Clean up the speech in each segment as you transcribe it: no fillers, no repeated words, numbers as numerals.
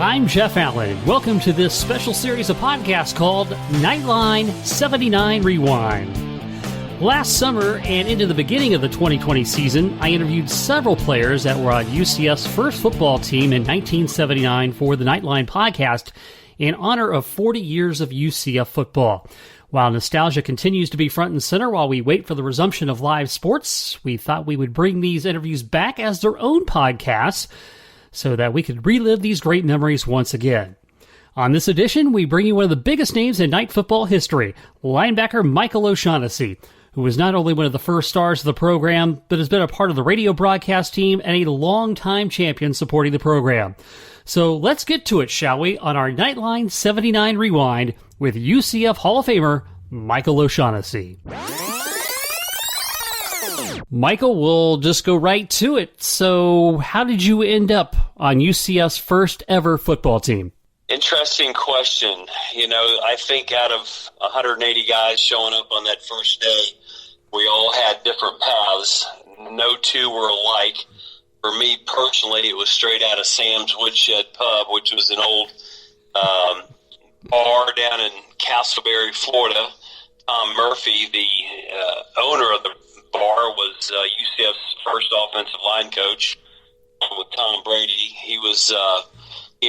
I'm Jeff Allen. Welcome to this special series of podcasts called Knightline 79 Rewind. Last summer and into the beginning of the 2020 season, I interviewed several players that were on UCF's first football team in 1979 for the Knightline podcast in honor of 40 years of UCF football. While nostalgia continues to be front and center while we wait for the resumption of live sports, we thought we would bring these interviews back as their own podcasts so that we could relive these great memories once again. On this edition, we bring you one of the biggest names in Knight football history, linebacker Michael O'Shaughnessy, who was not only one of the first stars of the program, but has been a part of the radio broadcast team and a long-time champion supporting the program. So let's get to it, shall we, on our Knightline 79 Rewind with UCF Hall of Famer Michael O'Shaughnessy. Michael, we'll just go right to it. So how did you end up on UCF's first ever football team? Interesting question. You know, I think out of 180 guys showing up on that first day, we all had different paths. No two were alike. For me personally, it was straight out of Sam's Woodshed Pub, which was an old bar down in Castleberry, Florida. Tom Murphy, the owner of the bar, was UCF's first offensive line coach with Tom Brady. He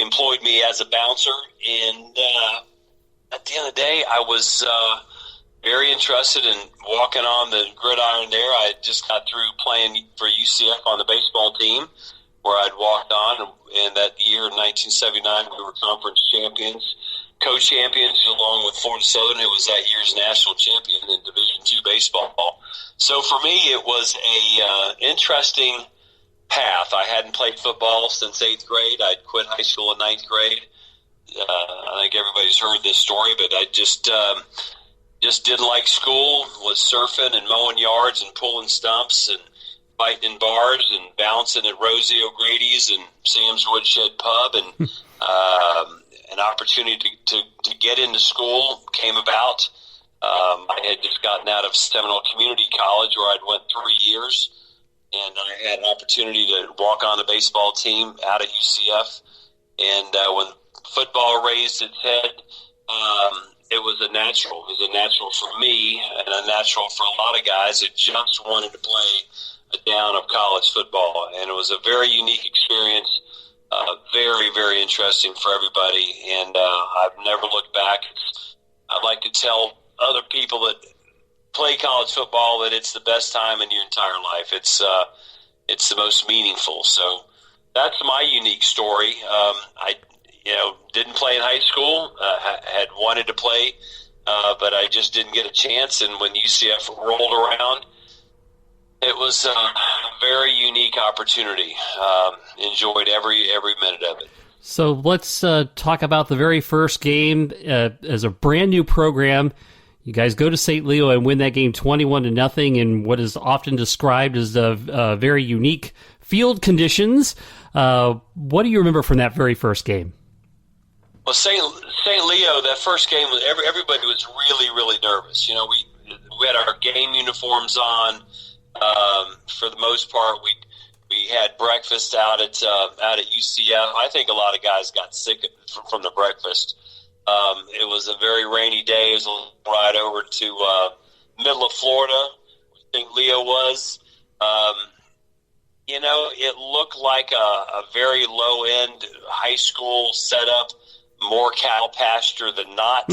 employed me as a bouncer, and at the end of the day, I was very interested in walking on the gridiron there. I had just got through playing for UCF on the baseball team where I'd walked on, and that year in 1979 we were conference champions, co-champions along with Florida Southern, who was that year's national champion in Division II baseball. So for me it was a interesting path. I hadn't played football since 8th grade. I'd quit high school in 9th grade. I think everybody's heard this story, but I just didn't like school, was surfing and mowing yards and pulling stumps and fighting in bars and bouncing at Rosie O'Grady's and Sam's Woodshed Pub. And an opportunity to get into school came about. I had just gotten out of Seminole Community College where I'd went 3 years, and I had an opportunity to walk on the baseball team out of UCF. And when football raised its head, it was a natural. It was a natural for me and a natural for a lot of guys that just wanted to play a down of college football. And it was a very unique experience, very, very interesting for everybody. And I've never looked back. I'd like to tell other people that play college football that it's the best time in your entire life. It's the most meaningful. So that's my unique story. I didn't play in high school, had wanted to play, but I just didn't get a chance. And when UCF rolled around, it was a very unique opportunity. Enjoyed every minute of it. So let's talk about the very first game. As a brand new program, you guys go to St. Leo and win that game 21-0 in what is often described as very unique field conditions. What do you remember from that very first game? Well, St. Leo, that first game, everybody was really, really nervous. You know, we had our game uniforms on. For the most part, we had breakfast out at UCF. I think a lot of guys got sick from the breakfast. It was a very rainy day. It was a ride over to middle of Florida, where St. Leo was. It looked like a very low-end high school setup, more cow pasture than not.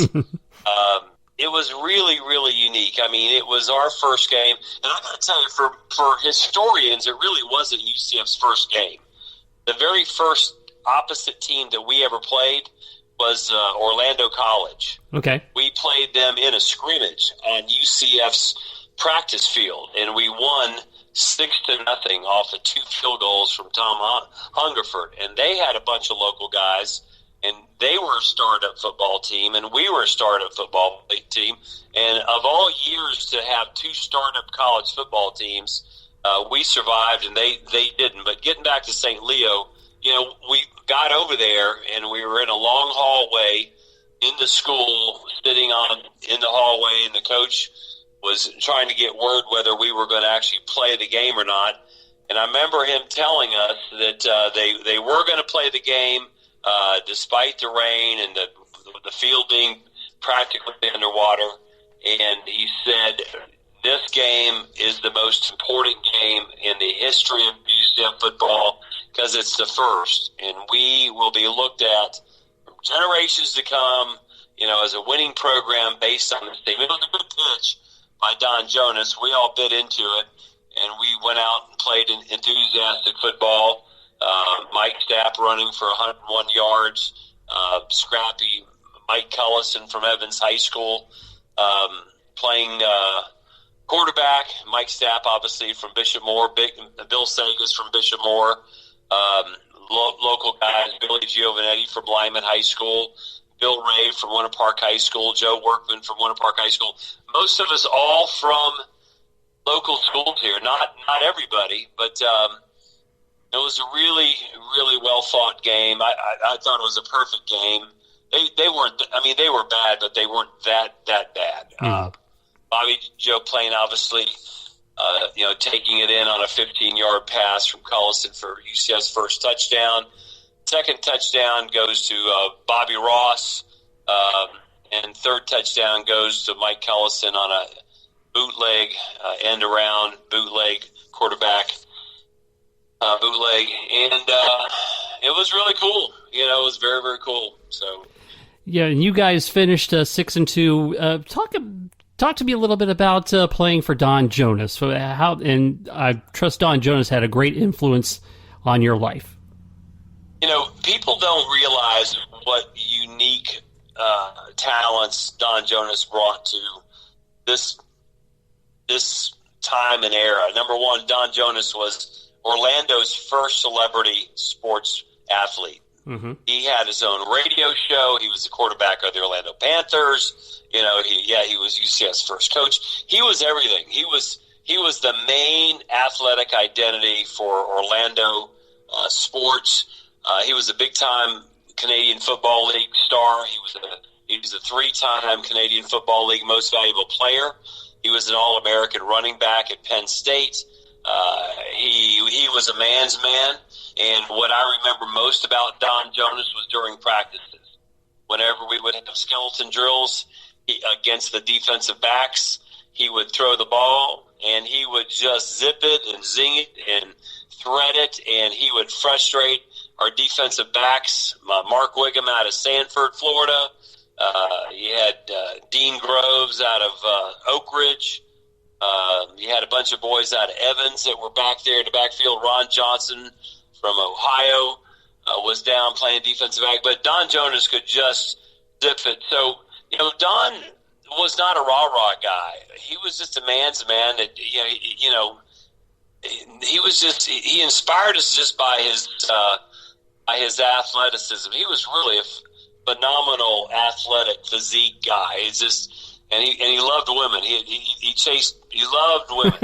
It was really, really unique. I mean, it was our first game. And I got to tell you, for historians, it really wasn't UCF's first game. The very first opposite team that we ever played was Orlando College. Okay. We played them in a scrimmage on UCF's practice field, and we won 6-0 off of 2 field goals from Tom Hungerford. And they had a bunch of local guys, and they were a startup football team, and we were a startup football team. And of all years to have 2 startup college football teams, we survived, and they didn't. But getting back to St. Leo, we got over there, and we were in a long hallway in the school, sitting in the hallway, and the coach was trying to get word whether we were going to actually play the game or not. And I remember him telling us that they were going to play the game, despite the rain and the field being practically underwater. And he said, this game is the most important game in the history of UCF football because it's the first. And we will be looked at for generations to come, as a winning program based on this team. It was a good pitch by Don Jonas. We all bit into it, and we went out and played enthusiastic football. Mike Stapp running for 101 yards. Scrappy Mike Cullison from Evans High School playing quarterback. Mike Stapp, obviously, from Bishop Moore. Bill Sagas from Bishop Moore. Local guys, Billy Giovanetti from Lyman High School. Bill Ray from Winter Park High School. Joe Workman from Winter Park High School. Most of us all from local schools here. Not everybody, but it was a really, really well-fought game. I thought it was a perfect game. They weren't – I mean, they were bad, but they weren't that bad. Mm-hmm. Bobby Joe Plain, obviously, taking it in on a 15-yard pass from Cullison for UCF's first touchdown. Second touchdown goes to Bobby Ross, and third touchdown goes to Mike Cullison on a bootleg, end-around, bootleg, quarterback bootleg. And it was really cool. It was very, very cool. So, yeah, and you guys finished 6-2. Talk to me a little bit about playing for Don Jonas. And I trust Don Jonas had a great influence on your life. People don't realize what unique talents Don Jonas brought to this time and era. Number one, Don Jonas was Orlando's first celebrity sports athlete. Mm-hmm. He had his own radio show. He was the quarterback of the Orlando Panthers. He was UCF's first coach. He was everything. He was the main athletic identity for Orlando sports. He was a big-time Canadian Football League star. He was a three-time Canadian Football League Most Valuable Player. He was an All-American running back at Penn State. He was a man's man. And what I remember most about Don Jonas was during practices. Whenever we would have skeleton drills against the defensive backs, he would throw the ball, and he would just zip it and zing it and thread it, and he would frustrate our defensive backs. Mark Wiggum out of Sanford, Florida. You had Dean Groves out of Oak Ridge. You had a bunch of boys out of Evans that were back there in the backfield. Ron Johnson from Ohio was down playing defensive back. But Don Jonas could just zip it. So, Don was not a rah-rah guy. He was just a man's man that, he inspired us just by his athleticism. He was really a phenomenal athletic physique guy. And he loved women. He loved women.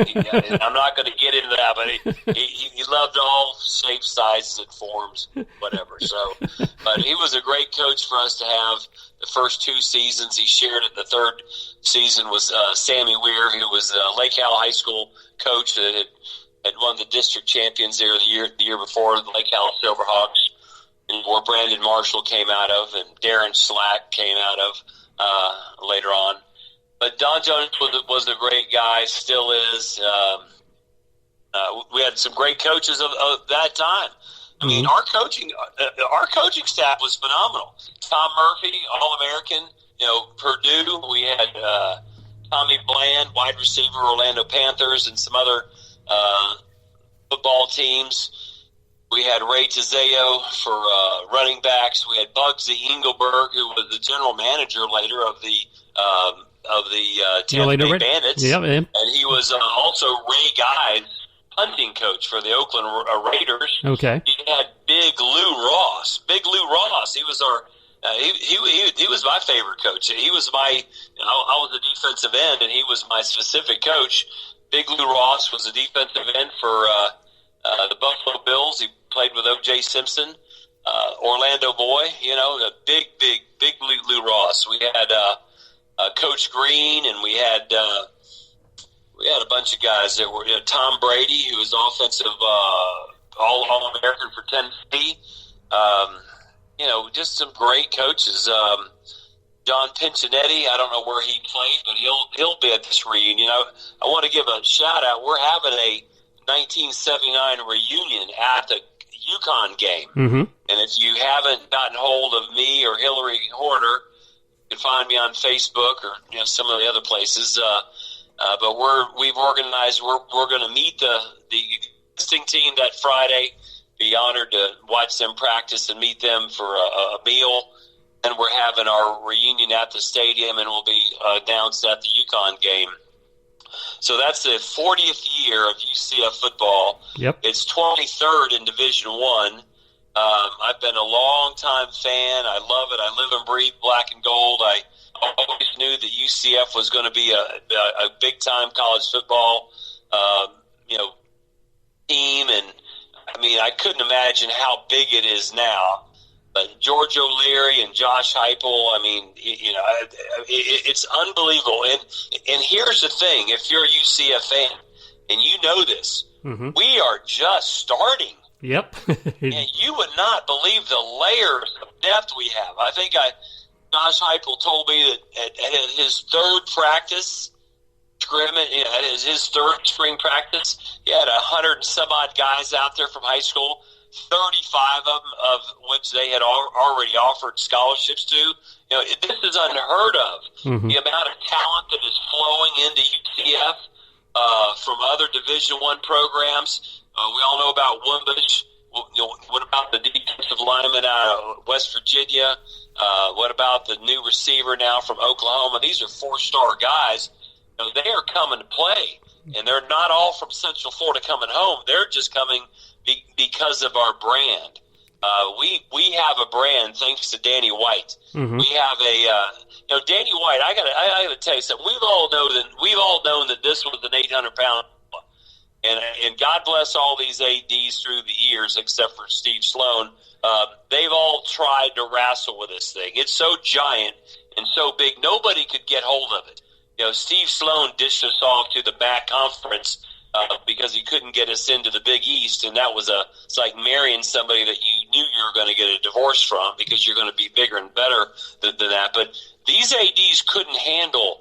And I'm not going to get into that, but he loved all shapes, sizes, and forms, whatever. So, but he was a great coach for us to have the first two seasons. He shared it. The third season was Sammy Weir, who was the Lake Howell High School coach that had won the district champions there the year before, the Lake Howell Silverhawks, and where Brandon Marshall came out of, and Darren Slack came out of later on. But Don Jones was a great guy, still is. We had some great coaches of that time. I mean, our coaching staff was phenomenal. Tom Murphy, All-American, Purdue. We had Tommy Bland, wide receiver, Orlando Panthers, and some other football teams. We had Ray Tizeo for running backs. We had Bugsy Engelberg, who was the general manager later of the Tampa Bay Bandits. Yeah, man. And he was also Ray Guy's punting coach for the Oakland Raiders. Okay. He had Big Lou Ross. He was our he was my favorite coach. He was I was a defensive end, and he was my specific coach. Big Lou Ross was a defensive end for the Buffalo Bills. He played with O.J. Simpson. Orlando boy, a big Lou Ross. We had Coach Green, and we had a bunch of guys that were Tom Brady, who was offensive All-American for Tennessee. just some great coaches. John Pincinetti, I don't know where he played, but he'll be at this reunion. I want to give a shout out. We're having a 1979 reunion at the UConn game. Mm-hmm. And if you haven't gotten hold of me or Hillary Horner, you can find me on Facebook or some of the other places. But we've organized. We're going to meet the existing team that Friday. Be honored to watch them practice and meet them for a meal. And we're having our reunion at the stadium, and we'll be announced at the UConn game. So that's the 40th year of UCF football. Yep. It's 23rd in Division I. I've been a long-time fan. I love it. I live and breathe black and gold. I always knew that UCF was going to be a big-time college football team. And, I couldn't imagine how big it is now. But George O'Leary and Josh Heupel, it's unbelievable. And here's the thing: if you're a UCF fan, and you know this, mm-hmm. we are just starting. Yep. And you would not believe the layers of depth we have. I think Josh Heupel told me that at his third practice scrimmage, at his third spring practice, he had 100 and some odd guys out there from high school. 35 of them, of which they had already offered scholarships to. This is unheard of. Mm-hmm. The amount of talent that is flowing into UCF from other Division I programs. We all know about Wimbush. What about the defensive lineman out of West Virginia? What about the new receiver now from Oklahoma? These are four-star guys. They are coming to play, and they're not all from Central Florida coming home. They're just coming because of our brand. We have a brand thanks to Danny White. Mm-hmm. We have Danny White. I gotta tell you something. We've all known that this was an 800-pound, and God bless all these ADs through the years, except for Steve Sloan. They've all tried to wrestle with this thing. It's so giant and so big, nobody could get hold of it. Steve Sloan dished us off to the MAC conference because he couldn't get us into the Big East, and it's like marrying somebody that you knew you were going to get a divorce from because you're going to be bigger and better than that. But these ADs couldn't handle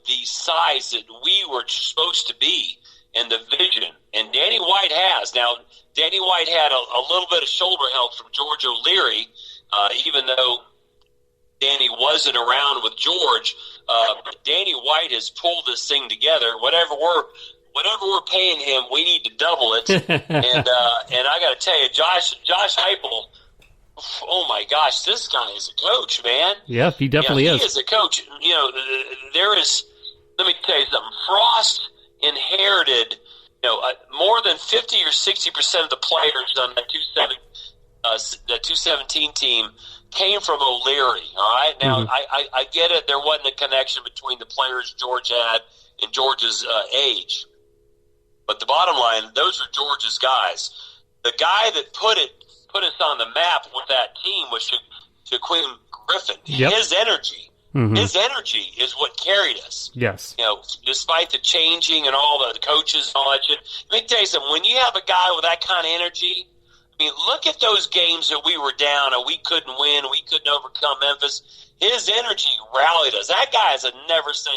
the size that we were supposed to be and the vision, and Danny White has. Now, Danny White had a little bit of shoulder help from George O'Leary, even though Danny wasn't around with George. But Danny White has pulled this thing together. Whatever we're paying him, we need to double it. And I got to tell you, Josh Heupel, oh my gosh, this guy is a coach, man. Yeah, he definitely is. He is a coach. There is. Let me tell you something. Frost inherited, more than 50 or 60% of the players on that 217 team came from O'Leary. All right, now mm-hmm. I get it. There wasn't a connection between the players George had and George's age, but the bottom line, those are George's guys. The guy that put us on the map with that team was Shaquem Griffin. Yep. His energy. Mm-hmm. His energy is what carried us. Yes. Despite the changing and all the coaches and all that shit. Let me tell you something. When you have a guy with that kind of energy, look at those games that we were down and we couldn't win, we couldn't overcome Memphis. His energy rallied us. That guy is a never say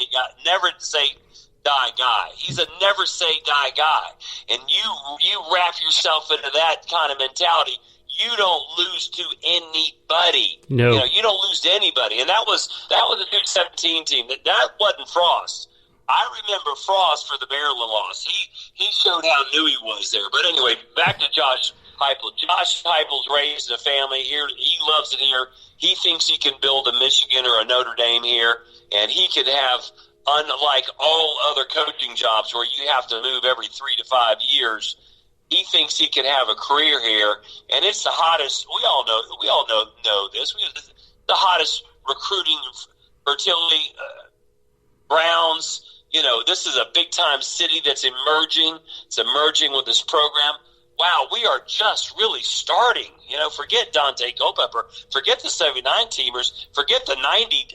die guy. He's a never say die guy. And you wrap yourself into that kind of mentality, you don't lose to anybody. No. You don't lose to anybody. And that was a 217 team. That wasn't Frost. I remember Frost for the Maryland loss. He showed how new he was there. But anyway, back to Josh Heupel. Josh Heupel's raised a family here. He loves it here. He thinks he can build a Michigan or a Notre Dame here, and he could have, unlike all other coaching jobs where you have to move every 3 to 5 years, he thinks he can have a career here, and it's the hottest. We all know this. The hottest recruiting fertility grounds. This is a big-time city that's emerging. It's emerging with this program. Wow, we are just really starting. Forget Dante Culpepper. Forget the 79 teamers. Forget the 90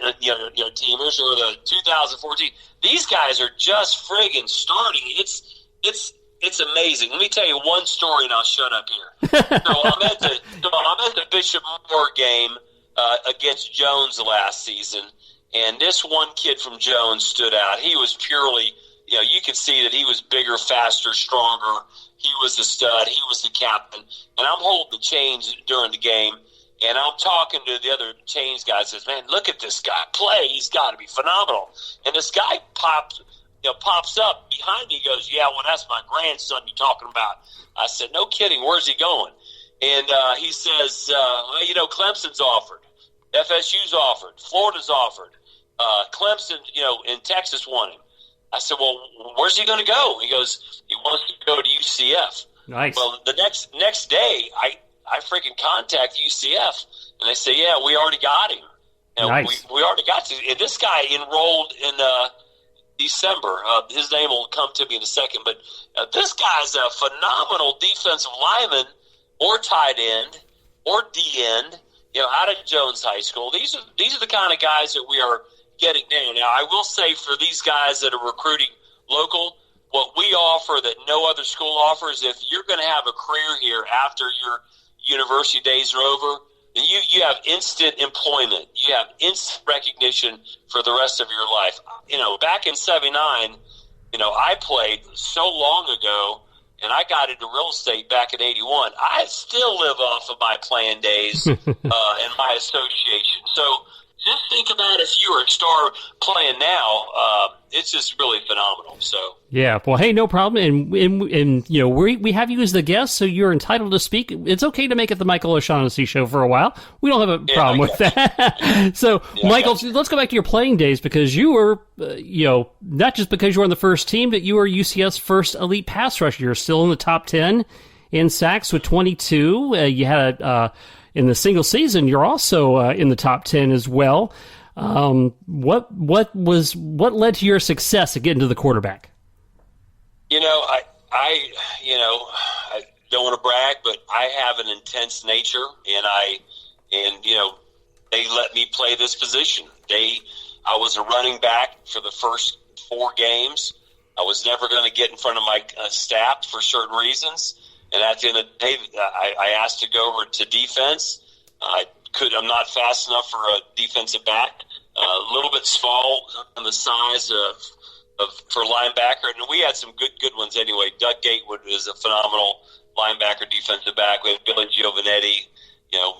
teamers or the 2014. These guys are just friggin' starting. It's amazing. Let me tell you one story, and I'll shut up here. So I'm I'm at the Bishop Moore game against Jones last season, and this one kid from Jones stood out. He was purely, you could see that he was bigger, faster, stronger. He was the stud. He was the captain. And I'm holding the chains during the game, and I'm talking to the other chains guy. Says, "Man, look at this guy play. He's got to be phenomenal." And this guy pops up behind me. He goes, "Yeah, well, that's my grandson you're talking about." I said, "No kidding. Where's he going?" And he says, Clemson's offered. FSU's offered. Florida's offered. Clemson, in Texas won him. I said, "Well, where's he going to go?" He goes, "He wants to go to UCF." Nice. Well, the next day, I freaking contact UCF, and they say, "Yeah, we already got him. Nice. We already got to." And this guy enrolled in December. His name will come to me in a second, but this guy's a phenomenal defensive lineman, or tight end, or D end. Out of Jones High School. These are the kind of guys that we are getting now. Now, I will say for these guys that are recruiting local, what we offer that no other school offers, if you're going to have a career here after your university days are over, then you have instant employment. You have instant recognition for the rest of your life. Back in '79, I played so long ago, and I got into real estate back in '81. I still live off of my playing days and my association. So just think about if you were a star playing now, it's just really phenomenal. So yeah, well, hey, no problem, and we have you as the guest, so you're entitled to speak. It's okay to make it the Michael O'Shaughnessy show for a while. We don't have a problem with that. So, Michael, let's go back to your playing days, because you were, not just because you were on the first team, but you were UCF's first elite pass rusher. You're still in the top 10 in sacks with 22. You had in the single season, you're also in the top 10 as well. What led to your success at getting to the quarterback? I don't want to brag, but I have an intense nature, and they let me play this position. I was a running back for the first 4 games. I was never going to get in front of my staff for certain reasons. And at the end of the day, I asked to go over to defense. I'm not fast enough for a defensive back. A little bit small on the size for linebacker, and we had some good ones anyway. Doug Gatewood was a phenomenal linebacker, defensive back. We had Billy Giovanetti,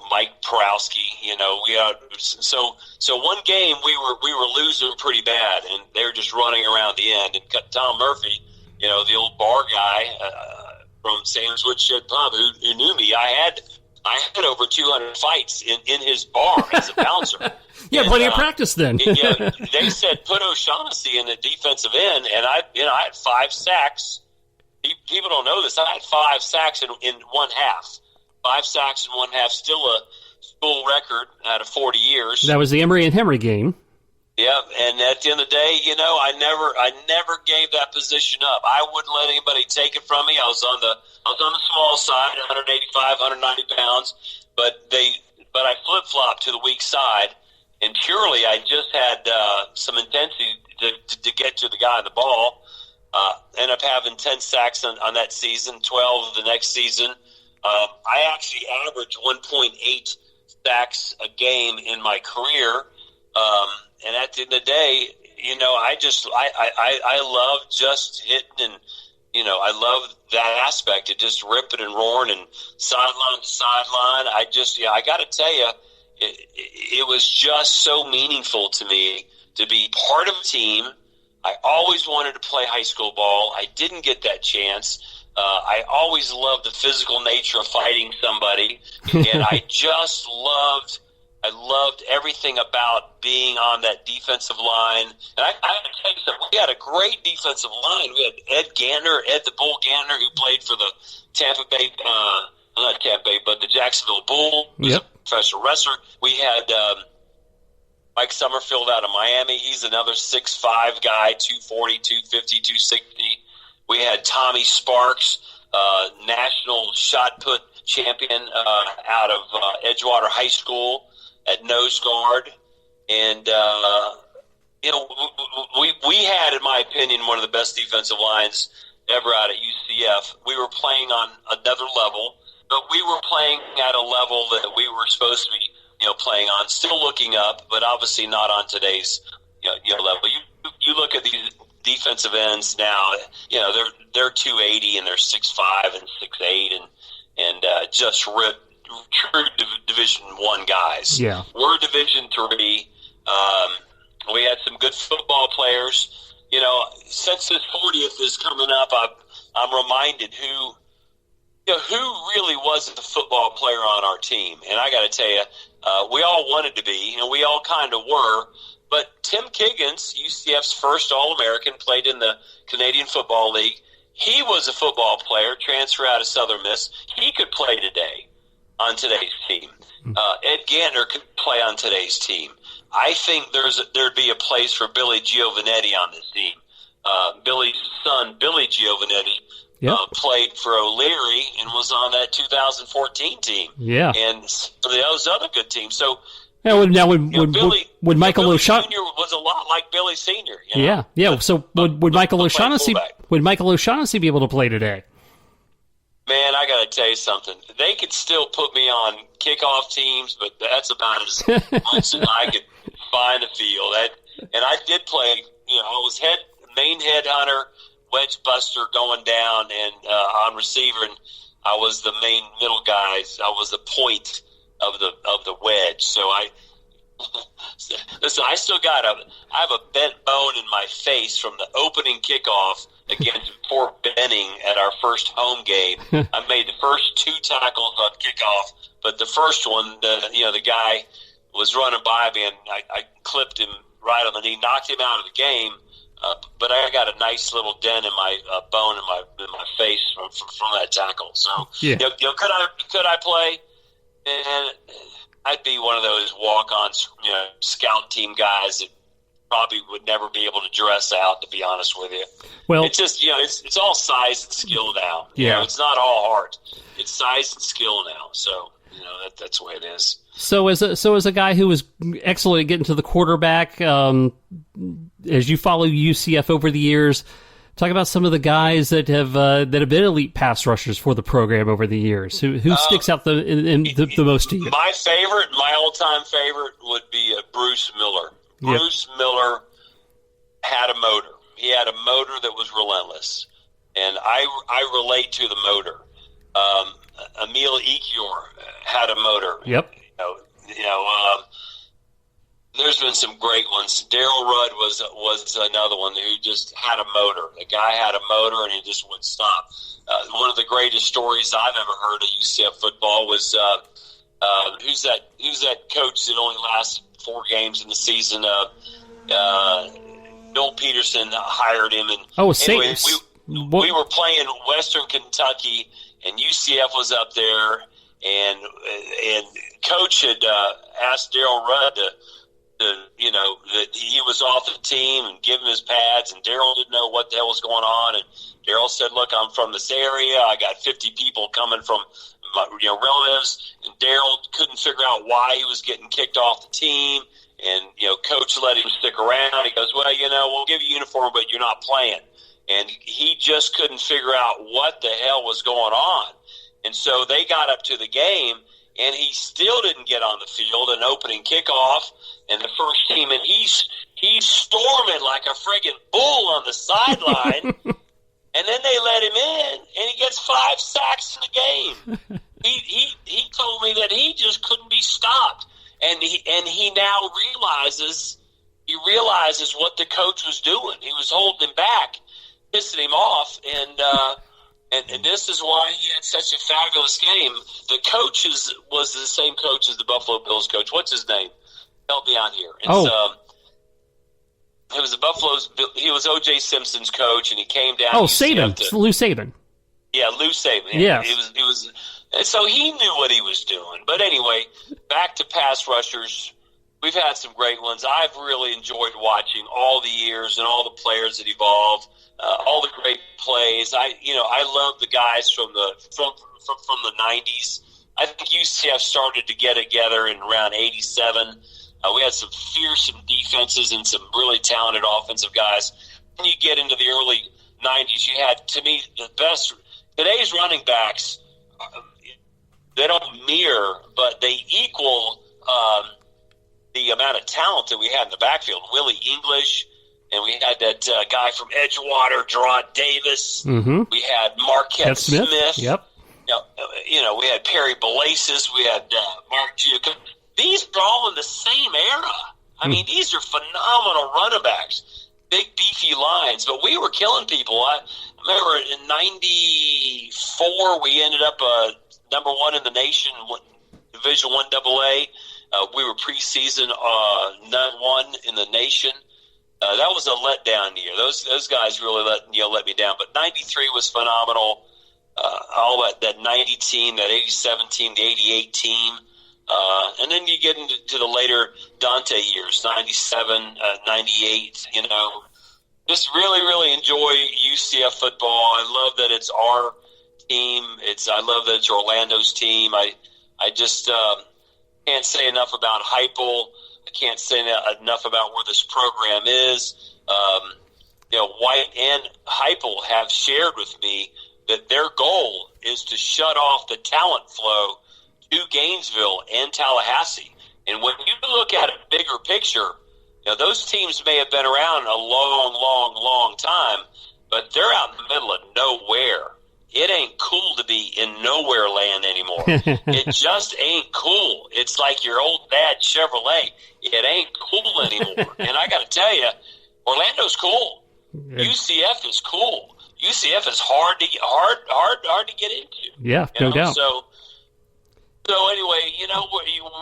Mike Porowski. We had so one game we were losing pretty bad, and they were just running around the end. And Tom Murphy, the old bar guy from Sam's Woodshed Pub, who knew me. I had over 200 fights in his bar as a bouncer. Yeah, plenty of practice then. They said put O'Shaughnessy in the defensive end, and I had 5 sacks. People don't know this. I had 5 sacks in one half. 5 sacks in one half, still a school record out of 40 years. That was the Emory and Henry game. Yeah, and at the end of the day, I never gave that position up. I wouldn't let anybody take it from me. I was on the small side, 185, 190 pounds, but I flip-flopped to the weak side, and purely I just had some intensity to get to the guy on the ball. Ended up having 10 sacks on that season, 12 the next season. I actually averaged 1.8 sacks a game in my career. And at the end of the day, I love just hitting, and I love that aspect of just ripping and roaring and sideline to sideline. I got to tell you, it was just so meaningful to me to be part of a team. I always wanted to play high school ball. I didn't get that chance. I always loved the physical nature of fighting somebody, and I loved everything about being on that defensive line. And I have to tell you something. We had a great defensive line. We had Ed the Bull Gantner, who played for the but the Jacksonville Bull. He was a professional wrestler. We had Mike Summerfield out of Miami. He's another 6'5" guy, 240, 250, 260. We had Tommy Sparks, national shot put champion out of Edgewater High School at nose guard. And, we had, in my opinion, one of the best defensive lines ever out at UCF. We were playing on another level. but we were playing at a level that we were supposed to be, playing on. Still looking up, but obviously not on today's level. You look at these defensive ends now. They're 280 and they're 6'5" and 6'8" and just true Division I guys. Yeah, we're Division III. We had some good football players. Since this 40th is coming up, I'm reminded who really was a football player on our team. And I got to tell you, we all wanted to be, and we all kind of were. But Tim Kiggins, UCF's first All-American, played in the Canadian Football League. He was a football player, transfer out of Southern Miss. He could play today on today's team. Ed Gander could play on today's team. I think there'd be a place for Billy Giovanetti on this team. Billy's son, Billy Giovanetti, played for O'Leary and was on that 2014 team. Yeah, and those other good teams. So. Yeah, would Michael O'Shaughnessy Jr. was a lot like Billy Sr. Yeah. So would Michael O'Shaughnessy be able to play today? Man, I got to tell you something. They could still put me on kickoff teams, but that's about as much as I could find the field. And I did play. I was main headhunter, wedge buster going down, and on receiver, and I was the main middle guy. I was the point of the wedge. So listen, I have a bent bone in my face from the opening kickoff against Fort Benning at our first home game. I made the first 2 tackles on kickoff, but the first one, the guy was running by me and I clipped him right on the knee, knocked him out of the game. But I got a nice little dent in my bone in my face from that tackle. So could I play? And I'd be one of those walk-on, scout team guys that probably would never be able to dress out, to be honest with you. Well, it's just, it's all size and skill now. Yeah. It's not all heart. It's size and skill now. So, that's the way it is. So as a guy who was excellent at getting to the quarterback, as you follow UCF over the years, talk about some of the guys that have been elite pass rushers for the program over the years. Who sticks out the most to you? My all-time favorite would be Bruce Miller. Bruce Miller had a motor. He had a motor that was relentless, and I relate to the motor. Emil Ekiyor had a motor. Yep. There's been some great ones. Darryl Rudd was another one who just had a motor. The guy had a motor, and he just wouldn't stop. One of the greatest stories I've ever heard of UCF football was who's that coach that only lasts 4 games in the season? Bill Peterson hired him, and anyway, we were playing Western Kentucky, and UCF was up there, and coach had asked Darryl Rudd that he was off the team and give him his pads, and Darryl didn't know what the hell was going on. And Darryl said, "Look, I'm from this area. I got 50 people coming from my relatives." And Darryl couldn't figure out why he was getting kicked off the team. And coach let him stick around. He goes, "Well, we'll give you a uniform, but you're not playing." And he just couldn't figure out what the hell was going on. And so they got up to the game, and he still didn't get on the field. An opening kickoff, and the first team, and he's storming like a friggin' bull on the sideline. And then they let him in, and he gets 5 sacks in the game. He told me that he just couldn't be stopped, and he now realizes what the coach was doing. He was holding him back, pissing him off, and this is why he had such a fabulous game. The coach was the same coach as the Buffalo Bills coach. What's his name? Help me out here. It was the Buffalo's. He was O.J. Simpson's coach, and he came down. Oh, Saban, Lou Saban. Yeah, Lou Saban. Yeah, it was. And so he knew what he was doing. But anyway, back to pass rushers. We've had some great ones. I've really enjoyed watching all the years and all the players that evolved, all the great plays. I love the guys from the 90s. I think UCF started to get together in around 87. We had some fearsome defenses and some really talented offensive guys. When you get into the early 90s, you had, to me, the best. Today's running backs, they don't mirror, but they equal the amount of talent that we had in the backfield. Willie English, and we had that guy from Edgewater, Gerard Davis. Mm-hmm. We had Marquette Smith. Yep. We had Perry Belasis. We had Mark Giacomo. These are all in the same era. I mean, these are phenomenal running backs, big beefy lines. But we were killing people. I remember in '94 we ended up number one in the nation, Division I AA. We were preseason #1 in the nation. That was a letdown year. Those guys really let me down. But '93 was phenomenal. All that '90 team, that '87 team, the '88 team, and then you get into the later Dante years, '97, '98. Just really enjoy UCF football. I love that it's our team. I love that it's Orlando's team. I just can't say enough about Heupel. I can't say enough about where this program is. White and Heupel have shared with me that their goal is to shut off the talent flow to Gainesville and Tallahassee. And when you look at a bigger picture, those teams may have been around a long time, but they're out in the middle of nowhere. It ain't cool to be in nowhere land anymore. It just ain't cool. It's like your old bad Chevrolet. It ain't cool anymore. And I got to tell you, Orlando's cool. UCF is cool. UCF is hard to get into. Yeah, no doubt. So anyway,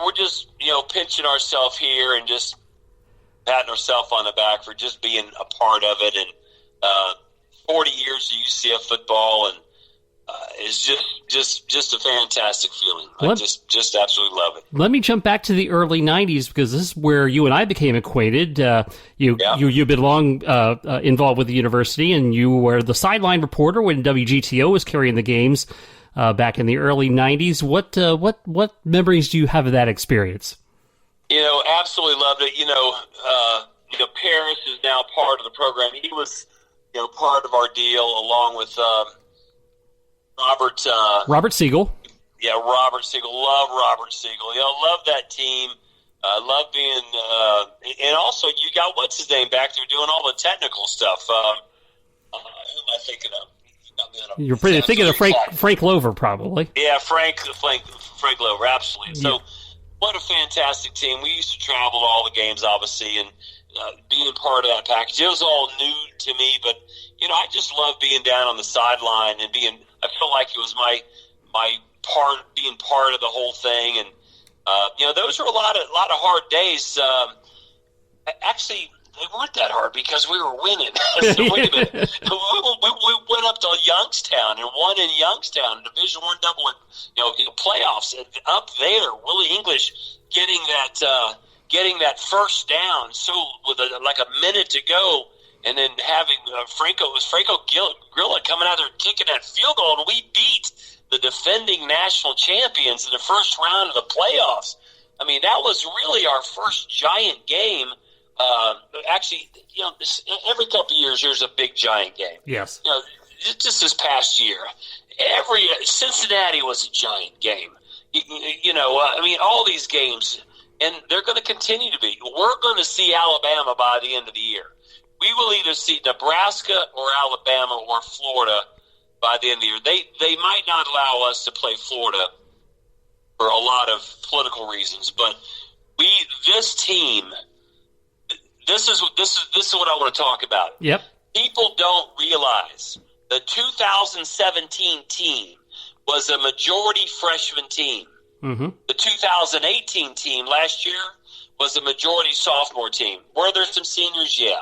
we're just pinching ourselves here and just patting ourselves on the back for just being a part of it. And 40 years of UCF football, and it's just a fantastic feeling. I just absolutely love it. Let me jump back to the early '90s, because this is where you and I became acquainted. You've been long involved with the university, and you were the sideline reporter when WGTO was carrying the games back in the early '90s. What memories do you have of that experience? Absolutely loved it. Paris is now part of the program. He was part of our deal along with Robert Siegel. Yeah, Robert Siegel. Love Robert Siegel. Love that team. Love being and also you got what's his name back there doing all the technical stuff. Who am I thinking of? You're thinking of Frank Lover, probably. Yeah, Frank Lover, absolutely. Yeah. So, what a fantastic team. We used to travel to all the games, obviously, and being part of that package. It was all new to me, but I just love being down on the sideline and I felt like it was my part, being part of the whole thing, and those were a lot of hard days. Actually, they weren't that hard because we were winning. So wait a minute, we went up to Youngstown and won in Youngstown, Division I playoffs, and up there, Willie English getting that first down. So with like a minute to go. And then having Franco Grilla coming out there kicking that field goal, and we beat the defending national champions in the first round of the playoffs. I mean, that was really our first giant game. Actually, every couple of years there's a big giant game. Yes. Just this past year, Cincinnati was a giant game. All these games, and they're going to continue to be. We're going to see Alabama by the end of the year. We will either see Nebraska or Alabama or Florida by the end of the year. They might not allow us to play Florida for a lot of political reasons, but this team, this is what I want to talk about. Yep. People don't realize the 2017 team was a majority freshman team. Mm-hmm. The 2018 team last year was a majority sophomore team. Were there some seniors? Yeah.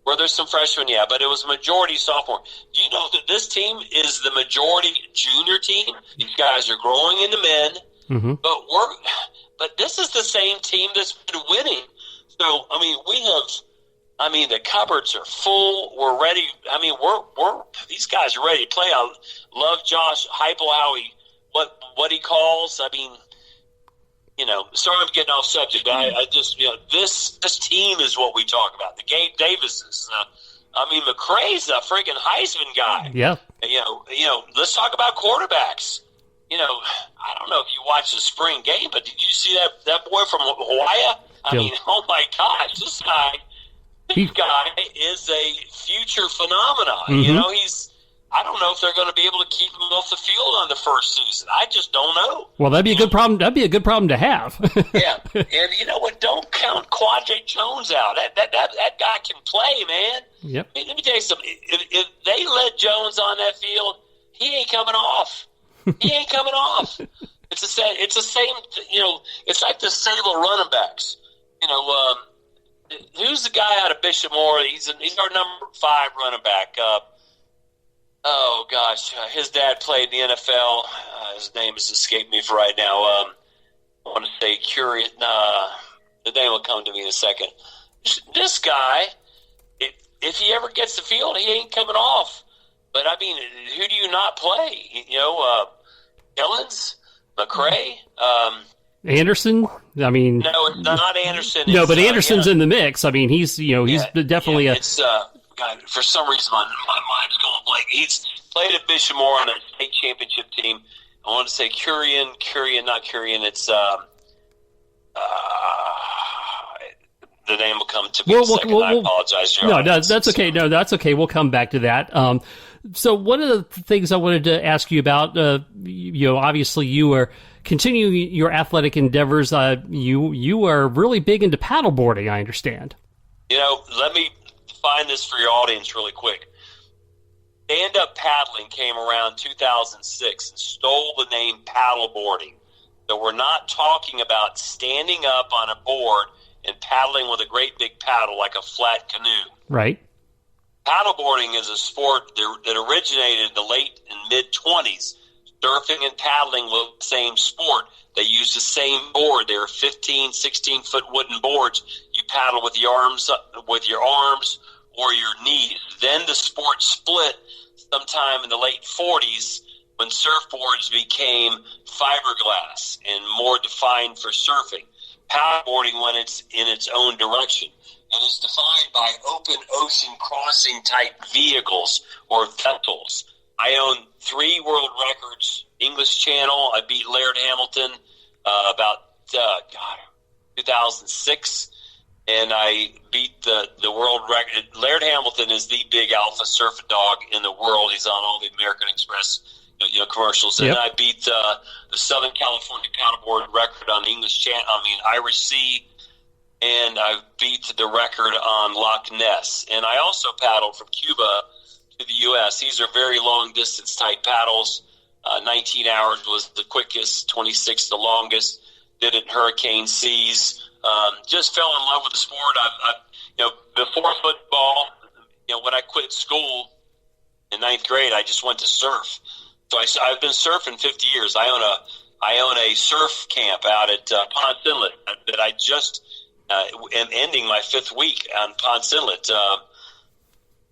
Were there some freshmen? Yeah, but it was a majority sophomore. Do you know that this team is the majority junior team? These guys are growing into men, mm-hmm. but this is the same team that's been winning. So, the cupboards are full. We're ready. These guys are ready to play. I love Josh Heupel, what he calls. Sorry I'm getting off subject. I just, this team is what we talk about. The Gabe Davises. McCray's a friggin' Heisman guy. Yeah. Let's talk about quarterbacks. I don't know if you watched the spring game, but did you see that boy from Hawaii? I mean, oh my gosh, this guy is a future phenomenon. Mm-hmm. I don't know if they're going to be able to keep him off the field on the first season. I just don't know. Well, that'd be a good problem. That'd be a good problem to have. Yeah, and you know what? Don't count Quadri Jones out. That guy can play, man. Yep. Let me tell you something. If they let Jones on that field, he ain't coming off. He ain't coming off. It's the same. It's like the Sable running backs. Who's the guy out of Bishop Moore? He's our number 5 running back. Oh gosh, his dad played in the NFL. His name has escaped me for right now. I want to say Curious. The name will come to me in a second. This guy, if he ever gets the field, he ain't coming off. But I mean, who do you not play? Gillens, McCray, Anderson. I mean, no, it's not Anderson. No, but Anderson's in the mix. I mean, he's definitely It's God, for some reason my mind's going blank. He's played at Bishop Moore on the state championship team. I want to say Curian, not Curian. It's the name will come to me in a second. I apologize. No, that's okay. No, that's okay. We'll come back to that. So one of the things I wanted to ask you about, obviously you are continuing your athletic endeavors. You are really big into paddleboarding, I understand. Let me find this for your audience really quick. Stand-up paddling came around 2006 and stole the name paddleboarding. So we're not talking about standing up on a board and paddling with a great big paddle like a flat canoe. Right. Paddleboarding is a sport that originated in the late and mid-20s. Surfing and paddling were the same sport. They used the same board. They were 15, 16-foot wooden boards. You paddle with your arms or your knees. Then the sport split sometime in the late 40s when surfboards became fiberglass and more defined for surfing. Paddleboarding went in its own direction and is defined by open ocean crossing type vehicles or vessels. I own 3 world records. English Channel, I beat Laird Hamilton about 2006, and I beat the world record. Laird Hamilton is the big alpha surf dog in the world. He's on all the American Express commercials. Yep. And I beat the Southern California paddleboard record on Irish Sea, and I beat the record on Loch Ness. And I also paddled from Cuba to the U.S. These are very long-distance type paddles. 19 hours was the quickest, 26 the longest. Did it in hurricane seas. Just fell in love with the sport. Before football, when I quit school in 9th grade, I just went to surf. So I've been surfing 50 years. I own a surf camp out at Ponce Inlet that I just am ending my 5th week on Ponce Inlet.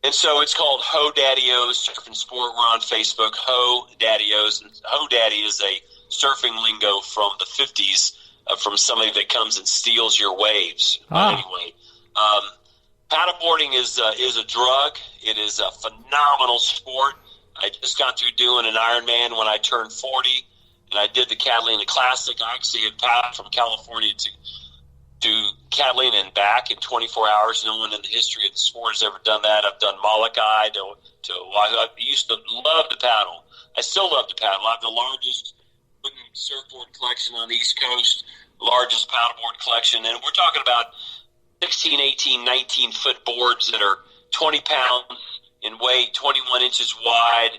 And so it's called Ho Daddy-O's Surf and Sport. We're on Facebook, Ho Daddy-O's. And Ho Daddy is a surfing lingo from the 50s, from somebody that comes and steals your waves. But anyway, paddleboarding is a drug. It is a phenomenal sport. I just got through doing an Ironman when I turned 40, and I did the Catalina Classic. I actually had paddled from California to Catalina and back in 24 hours. No one in the history of the sport has ever done that. I've done Molokai I used to love to paddle. I still love to paddle. I have the largest wooden surfboard collection on the East Coast, largest paddleboard collection, and we're talking about 16, 18, 19-foot boards that are 20 pounds in weight, 21 inches wide.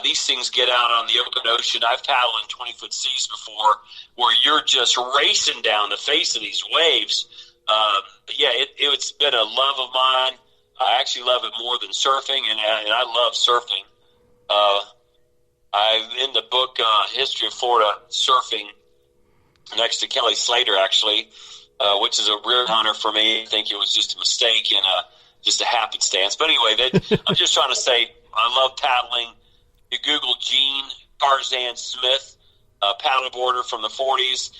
These things get out on the open ocean. I've paddled in 20-foot seas before where you're just racing down the face of these waves. It's been a love of mine. I actually love it more than surfing, and I love surfing. I'm in the book History of Florida Surfing next to Kelly Slater, actually, which is a real honor for me. I think it was just a mistake and just a happenstance. But anyway, I'm just trying to say I love paddling. You Google Gene Tarzan Smith, paddleboarder from the 40s.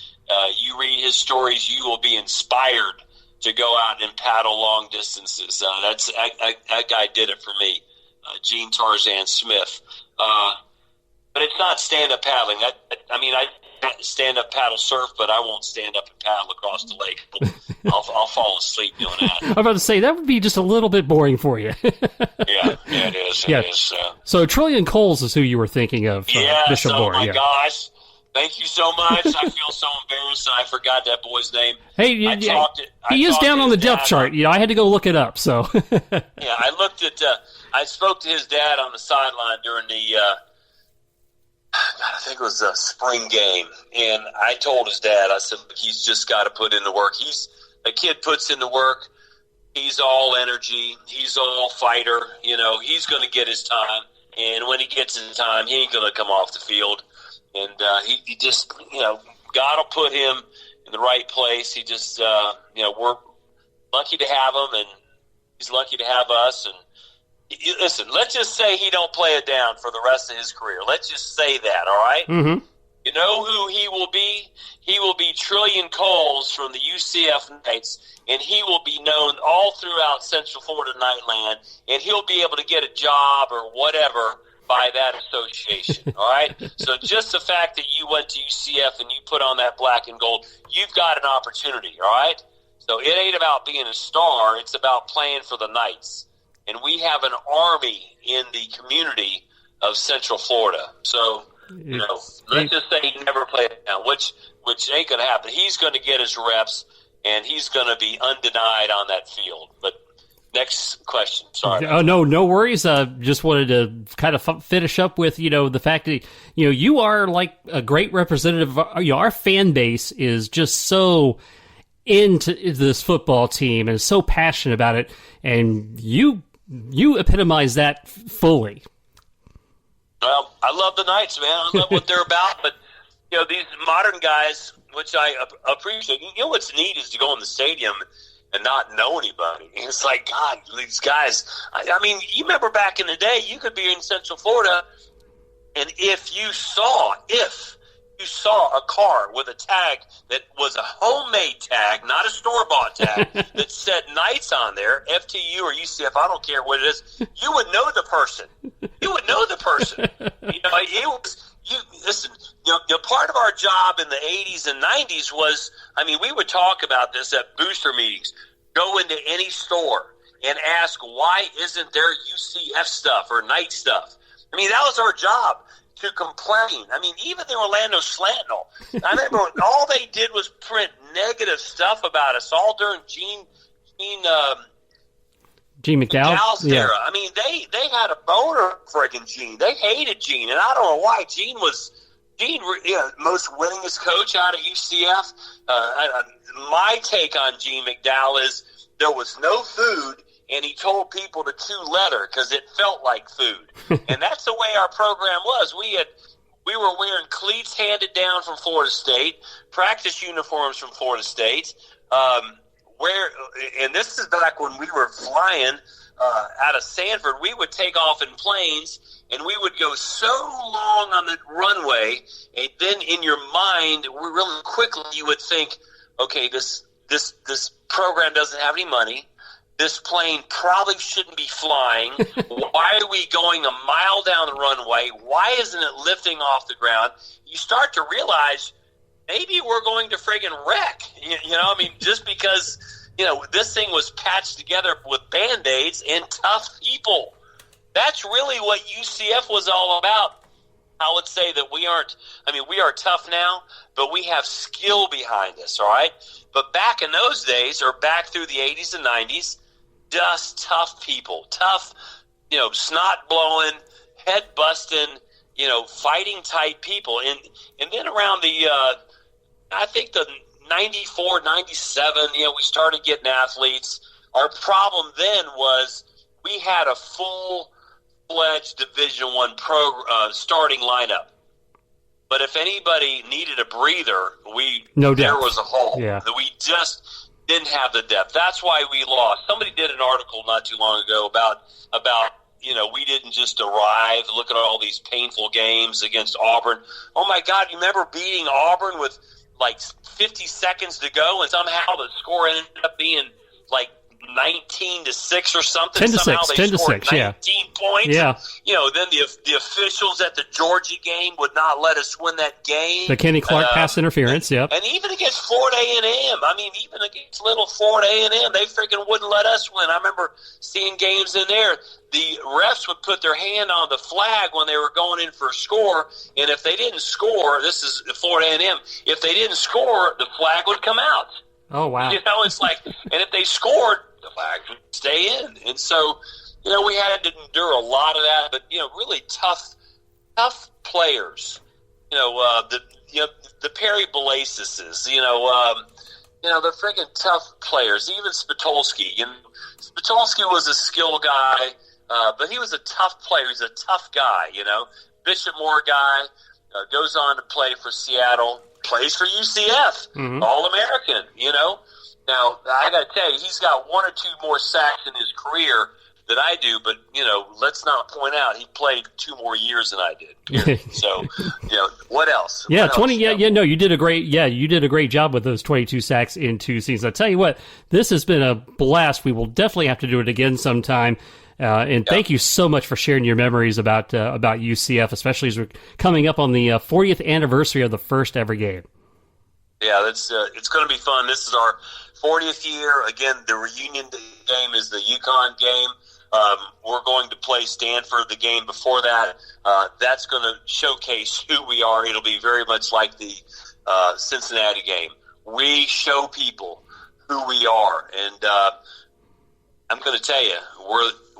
You read his stories, you will be inspired to go out and paddle long distances. That guy did it for me, Gene Tarzan Smith. but it's not stand-up paddling. I stand-up paddle surf, but I won't stand up and paddle across the lake. I'll fall asleep doing that. I'm about to say, that would be just a little bit boring for you. Yeah, it is. Yeah. It is. So Trillion Coles is who you were thinking of, Yes, Bishop oh Moore. my Yeah. gosh. Thank you so much. I feel so embarrassed that I forgot that boy's name. Hey, he is down on the depth chart. I had to go look it up. So yeah, I spoke to his dad on the sideline during the I think it was a spring game, and I told his dad, I said, he's just got to put in the work. The kid puts in the work. He's all energy. He's all fighter. He's going to get his time, and when he gets his time, he ain't going to come off the field. And he just, God will put him in the right place. He just, we're lucky to have him, and he's lucky to have us. And listen, let's just say he don't play it down for the rest of his career. Let's just say that, all right? Mm-hmm. You know who he will be? He will be Trillion Coles from the UCF Knights, and he will be known all throughout Central Florida Knightline, and he'll be able to get a job or whatever by that association, all right? So just the fact that you went to UCF and you put on that black and gold, you've got an opportunity, all right? So it ain't about being a star. It's about playing for the Knights. And we have an army in the community of Central Florida. So, let's just say he never played it down, which ain't going to happen. He's going to get his reps, and he's going to be undenied on that field. But next question. Sorry. Oh, no worries. Just wanted to kind of finish up with, the fact that, you are like a great representative. Our fan base is just so into this football team and so passionate about it. And you epitomize that fully. Well, I love the Knights, man. I love what they're about. But, these modern guys, which I appreciate, what's neat is to go in the stadium and not know anybody. And it's like, God, these guys, I mean, you remember back in the day, you could be in Central Florida, and if you saw a car with a tag that was a homemade tag, not a store-bought tag, that said Knights on there, FTU or UCF, I don't care what it is, you would know the person. Listen, part of our job in the 80s and 90s was, we would talk about this at booster meetings. Go into any store and ask, why isn't there UCF stuff or Knight stuff? That was our job. To complain. Even the Orlando Sentinel. I remember all they did was print negative stuff about us all during Gene McDowell's era. They had a boner for friggin' Gene. They hated Gene, and I don't know why. Gene, most winningest coach out of UCF. My take on Gene McDowell is there was no food, and he told people to chew leather because it felt like food. And that's the way our program was. We were wearing cleats handed down from Florida State, practice uniforms from Florida State, and this is back when we were flying out of Sanford. We would take off in planes, and we would go so long on the runway, and then in your mind, really quickly, you would think, okay, this program doesn't have any money. This plane probably shouldn't be flying. Why are we going a mile down the runway? Why isn't it lifting off the ground? You start to realize maybe we're going to friggin' wreck. Just because, this thing was patched together with Band-Aids and tough people. That's really what UCF was all about. I would say that we are tough now, but we have skill behind us, all right? But back in those days, or back through the 80s and 90s, just tough people, snot blowing, head busting, fighting type people. And then around I think the 94, 97, we started getting athletes. Our problem then was we had a full-fledged Division I starting lineup. But if anybody needed a breather, there was a hole. Yeah. We just didn't have the depth. That's why we lost. Somebody did an article not too long ago about we didn't just arrive. Look at all these painful games against Auburn. Oh, my God, you remember beating Auburn with, 50 seconds to go, and somehow the score ended up being, 19-6 or something. 10 to Somehow 6. they 10 to scored 6. 19 points. Yeah. Then the officials at the Georgia game would not let us win that game. The Kenny Clark pass interference. Yep. And even against Florida A&M, even against little Florida A&M, they freaking wouldn't let us win. I remember seeing games in there. The refs would put their hand on the flag when they were going in for a score, and if they didn't score, this is Florida A&M, if they didn't score, the flag would come out. Oh, wow. It's like, and if they scored, the flag would stay in. And so, we had to endure a lot of that, but, really tough players. The Perry Belaisises, the freaking tough players. Even Spitolsky. Spitolsky was a skill guy, but he was a tough player. He's a tough guy, Bishop Moore guy, goes on to play for Seattle, plays for UCF, All-American, Now, I got to tell you, he's got one or two more sacks in his career than I do, but, let's not point out he played 2 more years than I did. So, what else? Yeah, what 20. else? You did a great job with those 22 sacks in 2 seasons. I tell you what, this has been a blast. We will definitely have to do it again sometime. And thank you so much for sharing your memories about UCF, especially as we're coming up on the 40th anniversary of the first ever game. Yeah, that's it's going to be fun. This is our 40th year. Again, the reunion game is the UConn game. We're going to play Stanford the game before that. That's going to showcase who we are. It'll be very much like the Cincinnati game. We show people who we are, and I'm going to tell you,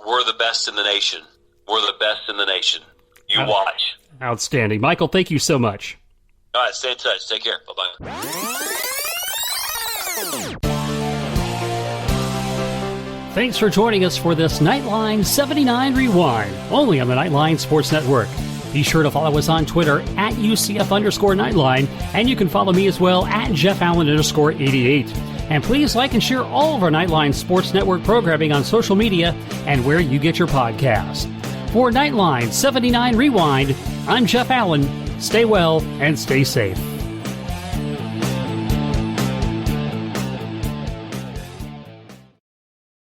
we're the best in the nation. We're the best in the nation. You watch. Outstanding. Michael, thank you so much. All right, stay in touch. Take care. Bye-bye. Thanks for joining us for this Knightline 79 Rewind, only on the Knightline Sports Network. Be sure to follow us on Twitter at UCF_Knightline, and you can follow me as well at JeffAllen_88. And please like and share all of our Knightline Sports Network programming on social media and where you get your podcasts. For Knightline 79 Rewind, I'm Jeff Allen. Stay well and stay safe.